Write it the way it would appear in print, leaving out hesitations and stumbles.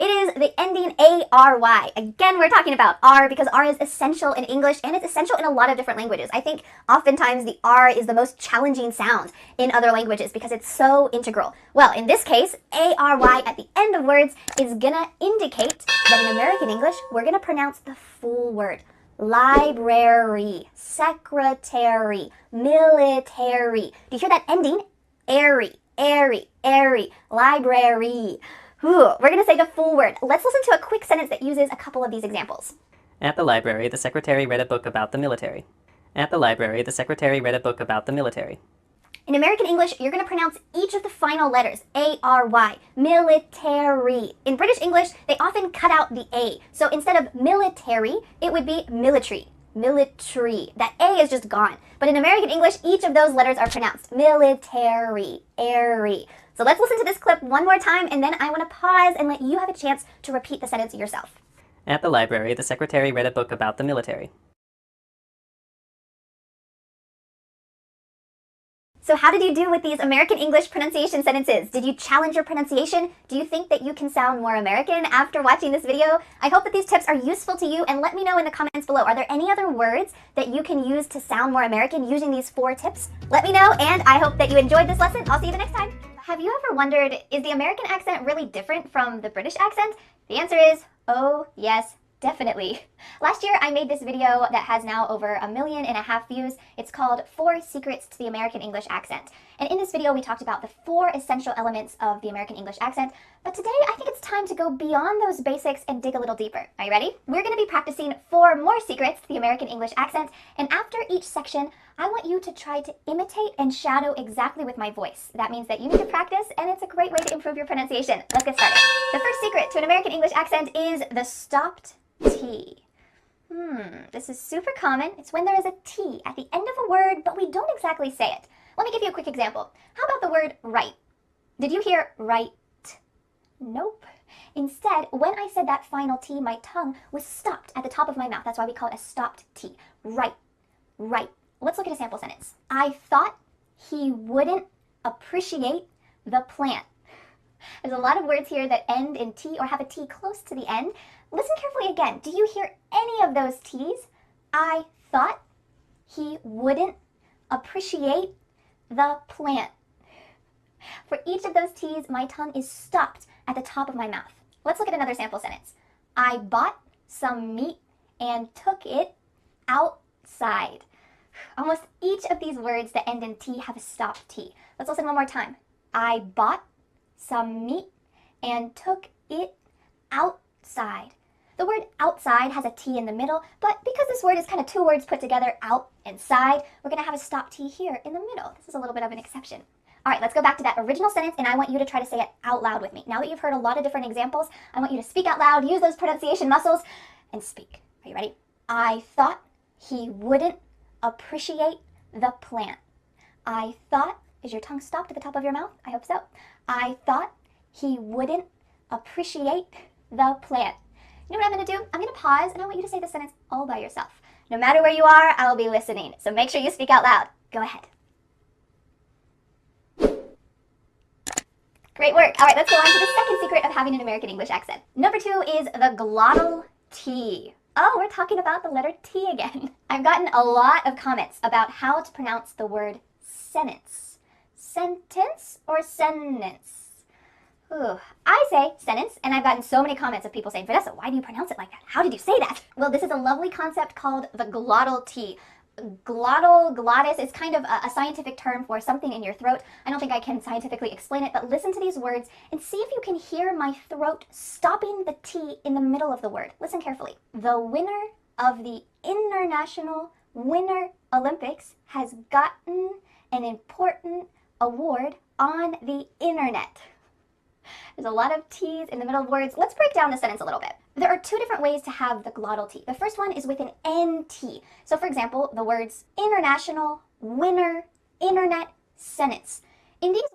It is the ending ARY. Again, we're talking about R because R is essential in English and it's essential in a lot of different languages. I think oftentimes the R is the most challenging sound in other languages because it's so integral. Well, in this case, ARY at the end of words is gonna indicate that in American English, we're gonna pronounce the full word. Library, secretary, military. Do you hear that ending? Airy, library. We're going to say the full word. Let's listen to a quick sentence that uses a couple of these examples. At the library, the secretary read a book about the military. At the library, the secretary read a book about the military. In American English, you're going to pronounce each of the final letters, A-R-Y, military. In British English, they often cut out the A. So instead of military, it would be military. Military. That A is just gone. But in American English, each of those letters are pronounced. Military. Airy. So let's listen to this clip one more time, and then I want to pause and let you have a chance to repeat the sentence yourself. At the library, the secretary read a book about the military. So how did you do with these American English pronunciation sentences? Did you challenge your pronunciation? Do you think that you can sound more American after watching this video? I hope that these tips are useful to you, and let me know in the comments below. Are there any other words that you can use to sound more American using these 4 tips? Let me know, and I hope that you enjoyed this lesson. I'll see you the next time. Have you ever wondered, is the American accent really different from the British accent? The answer is, oh yes, definitely. Last year, I made this video that has now over 1.5 million views. It's called 4 Secrets to the American English Accent. And in this video, we talked about the 4 essential elements of the American English accent. But today, I think it's time to go beyond those basics and dig a little deeper. Are you ready? We're going to be practicing 4 more secrets to the American English accent. And after each section, I want you to try to imitate and shadow exactly with my voice. That means that you need to practice, and it's a great way to improve your pronunciation. Let's get started. The first secret to an American English accent is the stopped T. This is super common. It's when there is a T at the end of a word, but we don't exactly say it. Let me give you a quick example. How about the word right? Did you hear right? Nope. Instead, when I said that final T, my tongue was stopped at the top of my mouth. That's why we call it a stopped T. Right. Right. Let's look at a sample sentence. I thought he wouldn't appreciate the plant. There's a lot of words here that end in T or have a T close to the end. Listen carefully again. Do you hear any of those T's? I thought he wouldn't appreciate the plant. For each of those T's, my tongue is stopped at the top of my mouth. Let's look at another sample sentence. I bought some meat and took it outside. Almost each of these words that end in T have a stopped T. Let's listen one more time. I bought some meat and took it outside. The word outside has a T in the middle, but because this word is kind of 2 words put together, out and side, we're going to have a stop T here in the middle. This is a little bit of an exception. All right, let's go back to that original sentence, and I want you to try to say it out loud with me. Now that you've heard a lot of different examples, I want you to speak out loud, use those pronunciation muscles, and speak. Are you ready? I thought he wouldn't appreciate the plant. I thought, is your tongue stopped at the top of your mouth? I hope so. I thought he wouldn't appreciate the plant. You know what I'm going to do? I'm going to pause, and I want you to say the sentence all by yourself. No matter where you are, I'll be listening. So make sure you speak out loud. Go ahead. Great work. All right, let's go on to the second secret of having an American English accent. Number 2 is the glottal T. Oh, we're talking about the letter T again. I've gotten a lot of comments about how to pronounce the word sentence. Sentence or sentence? Ooh, I say sentence, and I've gotten so many comments of people saying, Vanessa, why do you pronounce it like that? How did you say that? Well, this is a lovely concept called the glottal T. Glottis is kind of a scientific term for something in your throat. I don't think I can scientifically explain it, but listen to these words and see if you can hear my throat stopping the T in the middle of the word. Listen carefully. The winner of the International Winter Olympics has gotten an important award on the internet. There's a lot of T's in the middle of words. Let's break down the sentence a little bit. There are 2 different ways to have the glottal T. The first one is with an NT. So for example, the words international, winter, internet, sentence. In these